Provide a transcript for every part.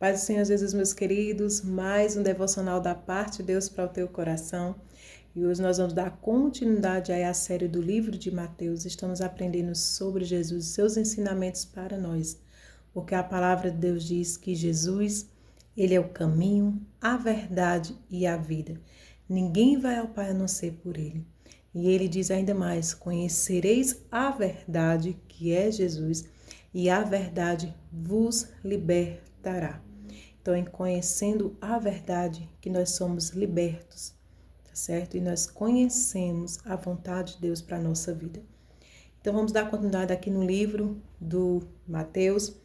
Paz do Senhor Jesus, meus queridos, mais um devocional da parte de Deus para o teu coração. E hoje nós vamos dar continuidade aí à série do livro de Mateus. Estamos aprendendo sobre Jesus e seus ensinamentos para nós. Porque a palavra de Deus diz que Jesus, ele é o caminho, a verdade e a vida. Ninguém vai ao Pai a não ser por ele. E ele diz ainda mais: conhecereis a verdade, que é Jesus, e a verdade vos libertará. Então, em conhecendo a verdade, que nós somos libertos, tá certo? E nós conhecemos a vontade de Deus para a nossa vida. Então, vamos dar continuidade aqui no livro do Mateus,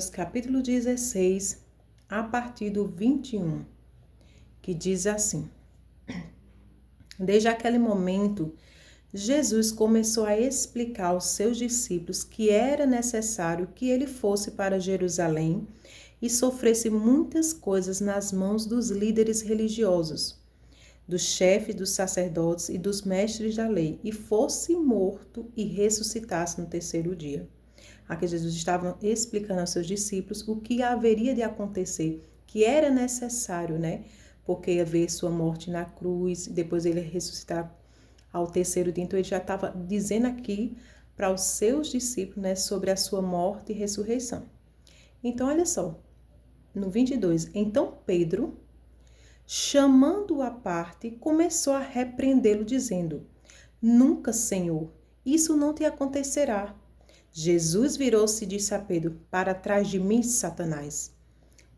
capítulo 16, a partir do 21, que diz assim: Desde aquele momento, Jesus começou a explicar aos seus discípulos que era necessário que ele fosse para Jerusalém e sofresse muitas coisas nas mãos dos líderes religiosos, dos chefes dos sacerdotes e dos mestres da lei, e fosse morto e ressuscitasse no terceiro dia. Aqui Jesus estava explicando aos seus discípulos o que haveria de acontecer, que era necessário, né? Porque ia ver sua morte na cruz, e depois ele ressuscitar ao terceiro dia. Então ele já estava dizendo aqui para os seus discípulos, né, sobre a sua morte e ressurreição. Então olha só, no 22, então Pedro, chamando-o à parte, começou a repreendê-lo, dizendo: Nunca, Senhor, isso não te acontecerá. Jesus virou-se e disse a Pedro: Para trás de mim, Satanás.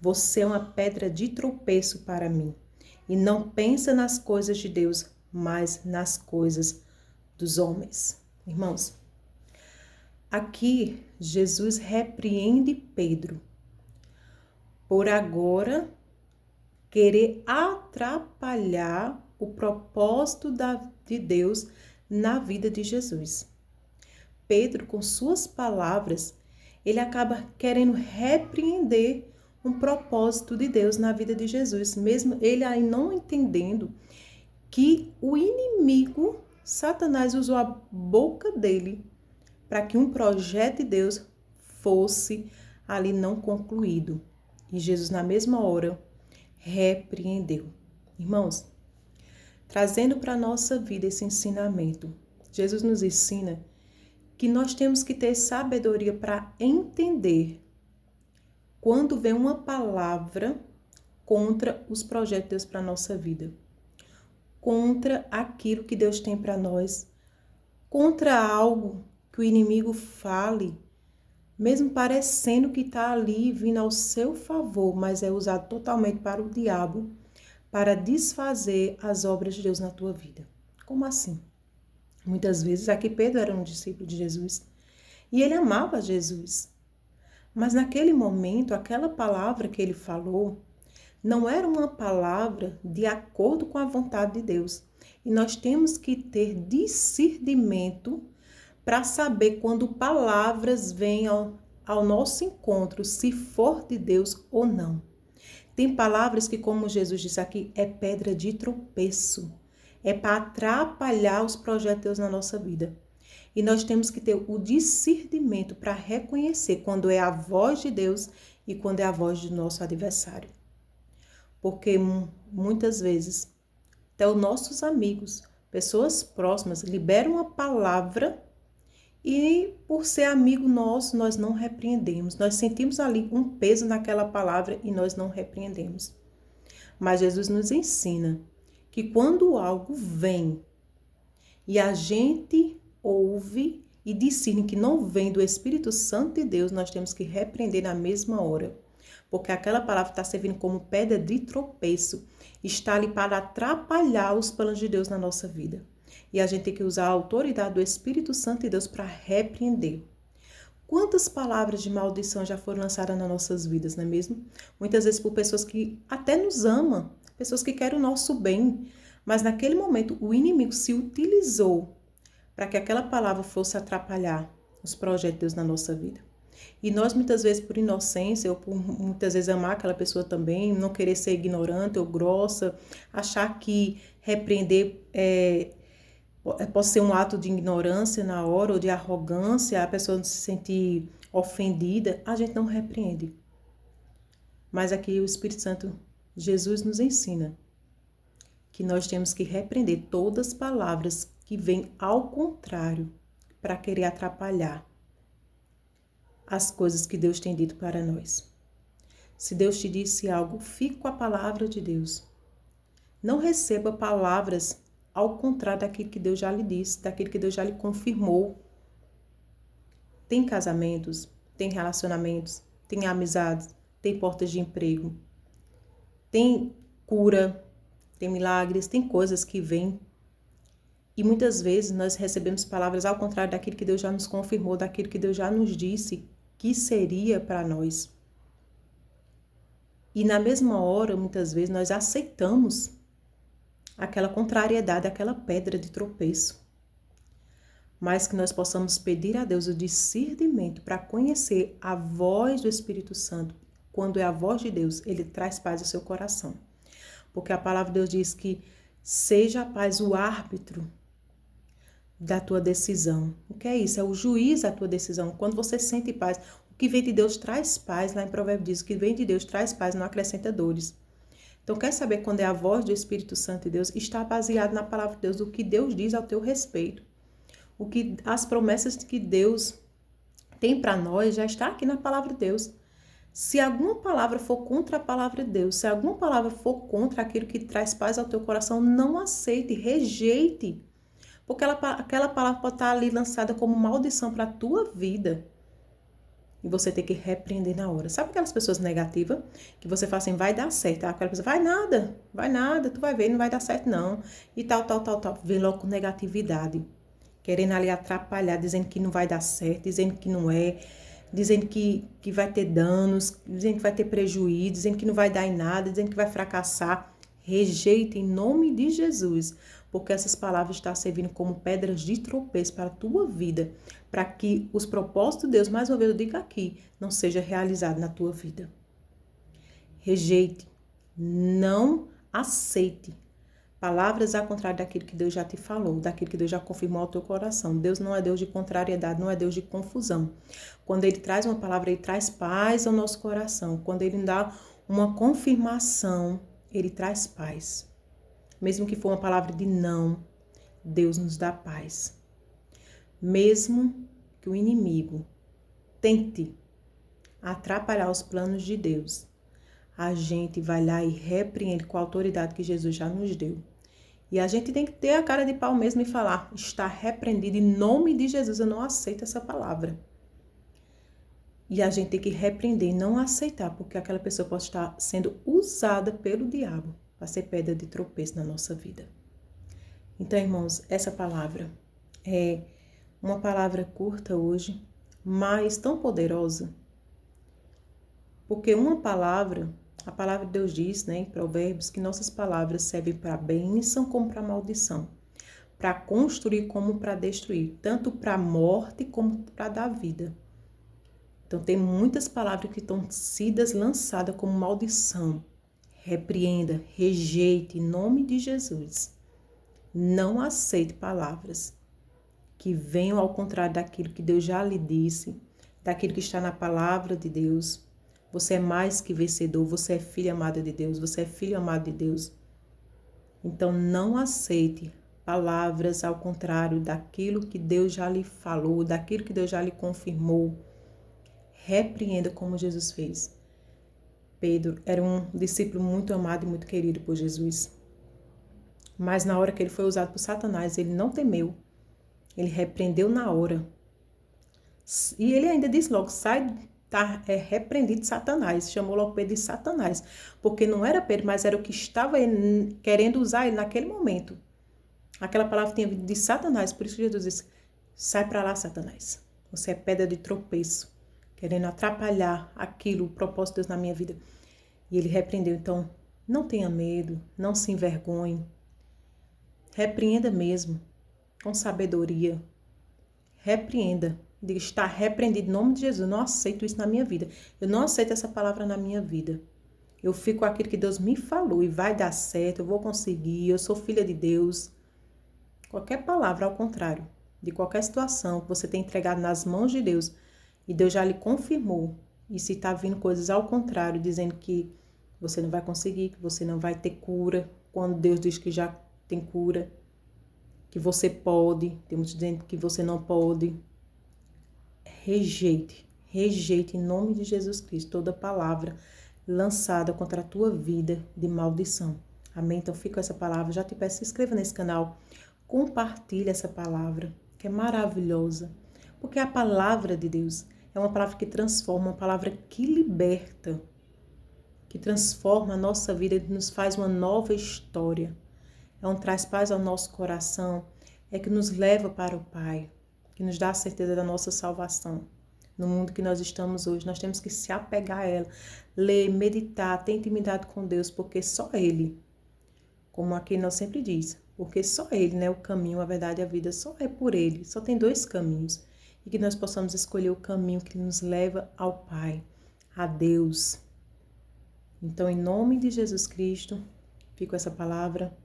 Você é uma pedra de tropeço para mim, e não pensa nas coisas de Deus, mas nas coisas dos homens. Irmãos, aqui Jesus repreende Pedro por agora querer atrapalhar o propósito de Deus na vida de Jesus. Pedro, com suas palavras, ele acaba querendo repreender um propósito de Deus na vida de Jesus, mesmo ele aí não entendendo que o inimigo, Satanás, usou a boca dele para que um projeto de Deus fosse ali não concluído. E Jesus, na mesma hora, repreendeu. Irmãos, trazendo para a nossa vida esse ensinamento, Jesus nos ensina que nós temos que ter sabedoria para entender quando vem uma palavra contra os projetos de Deus para a nossa vida, contra aquilo que Deus tem para nós, contra algo que o inimigo fale, mesmo parecendo que está ali vindo ao seu favor, mas é usado totalmente para o diabo, para desfazer as obras de Deus na tua vida. Como assim? Muitas vezes, aqui Pedro era um discípulo de Jesus e ele amava Jesus, mas naquele momento, aquela palavra que ele falou não era uma palavra de acordo com a vontade de Deus. E nós temos que ter discernimento para saber quando palavras vêm ao nosso encontro, se for de Deus ou não. Tem palavras que, como Jesus disse aqui, é pedra de tropeço. É para atrapalhar os projetos de Deus na nossa vida. E nós temos que ter o discernimento para reconhecer quando é a voz de Deus e quando é a voz do nosso adversário. Porque muitas vezes, até os nossos amigos, pessoas próximas, liberam uma palavra e por ser amigo nosso, nós não repreendemos. Nós sentimos ali um peso naquela palavra e nós não repreendemos. Mas Jesus nos ensina que quando algo vem e a gente ouve e discerne que não vem do Espírito Santo de Deus, nós temos que repreender na mesma hora. Porque aquela palavra está servindo como pedra de tropeço, está ali para atrapalhar os planos de Deus na nossa vida. E a gente tem que usar a autoridade do Espírito Santo de Deus para repreender. Quantas palavras de maldição já foram lançadas nas nossas vidas, não é mesmo? Muitas vezes por pessoas que até nos amam, pessoas que querem o nosso bem, mas naquele momento o inimigo se utilizou para que aquela palavra fosse atrapalhar os projetos de Deus na nossa vida. E nós muitas vezes por inocência ou por muitas vezes amar aquela pessoa também, não querer ser ignorante ou grossa, achar que repreender pode ser um ato de ignorância na hora ou de arrogância, a pessoa se sentir ofendida, a gente não repreende. Mas aqui o Espírito Santo, Jesus nos ensina que nós temos que repreender todas as palavras que vêm ao contrário para querer atrapalhar as coisas que Deus tem dito para nós. Se Deus te disse algo, fique com a palavra de Deus. Não receba palavras ao contrário daquilo que Deus já lhe disse, daquilo que Deus já lhe confirmou. Tem casamentos, tem relacionamentos, tem amizades, tem portas de emprego, tem cura, tem milagres, tem coisas que vêm. E muitas vezes nós recebemos palavras ao contrário daquilo que Deus já nos confirmou, daquilo que Deus já nos disse que seria para nós. E na mesma hora, muitas vezes, nós aceitamos aquela contrariedade, aquela pedra de tropeço. Mas que nós possamos pedir a Deus o discernimento para conhecer a voz do Espírito Santo. Quando é a voz de Deus, ele traz paz ao seu coração. Porque a palavra de Deus diz que seja a paz o árbitro da tua decisão. O que é isso? É o juiz da tua decisão. Quando você sente paz, o que vem de Deus traz paz. Lá em Provérbios diz, o que vem de Deus traz paz, não acrescenta dores. Então, quer saber quando é a voz do Espírito Santo de Deus? Está baseado na palavra de Deus, o que Deus diz ao teu respeito. As promessas que Deus tem para nós já está aqui na palavra de Deus. Se alguma palavra for contra a palavra de Deus, se alguma palavra for contra aquilo que traz paz ao teu coração, não aceite, rejeite. Porque aquela palavra pode estar ali lançada como maldição para a tua vida. E você tem que repreender na hora. Sabe aquelas pessoas negativas? Que você fala assim, vai dar certo. Aquela pessoa, vai nada, tu vai ver, não vai dar certo não. E tal. Vem logo com negatividade. Querendo ali atrapalhar, dizendo que não vai dar certo, dizendo que não é, dizendo que vai ter danos, dizendo que vai ter prejuízo, dizendo que não vai dar em nada, dizendo que vai fracassar. Rejeita em nome de Jesus, porque essas palavras estão servindo como pedras de tropeço para a tua vida, para que os propósitos de Deus, mais uma vez eu digo aqui, não seja realizado na tua vida. Rejeite, não aceite palavras ao contrário daquilo que Deus já te falou, daquilo que Deus já confirmou ao teu coração. Deus não é Deus de contrariedade, não é Deus de confusão. Quando Ele traz uma palavra, Ele traz paz ao nosso coração. Quando Ele dá uma confirmação, Ele traz paz. Mesmo que for uma palavra de não, Deus nos dá paz. Mesmo que o inimigo tente atrapalhar os planos de Deus, a gente vai lá e repreende com a autoridade que Jesus já nos deu. E a gente tem que ter a cara de pau mesmo e falar, está repreendido em nome de Jesus, eu não aceito essa palavra. E a gente tem que repreender e não aceitar, porque aquela pessoa pode estar sendo usada pelo diabo para ser pedra de tropeço na nossa vida. Então, irmãos, essa palavra é uma palavra curta hoje, mas tão poderosa, porque uma palavra, a palavra de Deus diz, né, em Provérbios, que nossas palavras servem para bênção como para maldição, para construir como para destruir, tanto para a morte como para dar vida. Então, tem muitas palavras que estão sidas lançadas como maldição. Repreenda, rejeite, em nome de Jesus. Não aceite palavras que venham ao contrário daquilo que Deus já lhe disse, daquilo que está na palavra de Deus. Você é mais que vencedor, você é filha amada de Deus, você é filho amado de Deus. Então, não aceite palavras ao contrário daquilo que Deus já lhe falou, daquilo que Deus já lhe confirmou. Repreenda como Jesus fez. Pedro era um discípulo muito amado e muito querido por Jesus. Mas na hora que ele foi usado por Satanás, ele não temeu. Ele repreendeu na hora. E ele ainda disse logo, sai, tá repreendido Satanás. Chamou logo Pedro de Satanás. Porque não era Pedro, mas era o que estava querendo usar ele naquele momento. Aquela palavra tinha vindo de Satanás. Por isso que Jesus disse, sai para lá, Satanás. Você é pedra de tropeço, querendo atrapalhar aquilo, o propósito de Deus na minha vida. E ele repreendeu. Então, não tenha medo, não se envergonhe. Repreenda mesmo, com sabedoria. Repreenda. Diga, está repreendido em nome de Jesus. Eu não aceito isso na minha vida. Eu não aceito essa palavra na minha vida. Eu fico com aquilo que Deus me falou e vai dar certo, eu vou conseguir, eu sou filha de Deus. Qualquer palavra ao contrário, de qualquer situação que você tem entregado nas mãos de Deus, e Deus já lhe confirmou E se está vindo coisas ao contrário, dizendo que você não vai conseguir, que você não vai ter cura, quando Deus diz que já tem cura, que você pode, temos dizendo que você não pode, rejeite em nome de Jesus Cristo toda palavra lançada contra a tua vida de maldição. Amém? Então fica com essa palavra, já te peço, se inscreva nesse canal, compartilhe essa palavra, que é maravilhosa, porque a palavra de Deus é uma palavra que transforma, uma palavra que liberta, que transforma a nossa vida e nos faz uma nova história. É um traz paz ao nosso coração, é que nos leva para o Pai, que nos dá a certeza da nossa salvação. No mundo que nós estamos hoje, nós temos que se apegar a ela, ler, meditar, ter intimidade com Deus, porque só Ele, como aqui nós sempre diz, porque só Ele, né, o caminho, a verdade e a vida, só é por Ele, só tem 2 caminhos, e que nós possamos escolher o caminho que nos leva ao Pai, a Deus. Então, em nome de Jesus Cristo, fico essa palavra.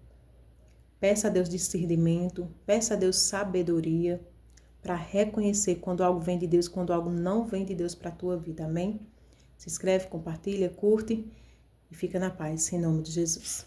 Peça a Deus discernimento, peça a Deus sabedoria para reconhecer quando algo vem de Deus, quando algo não vem de Deus para a tua vida. Amém? Se inscreve, compartilha, curte e fica na paz, em nome de Jesus.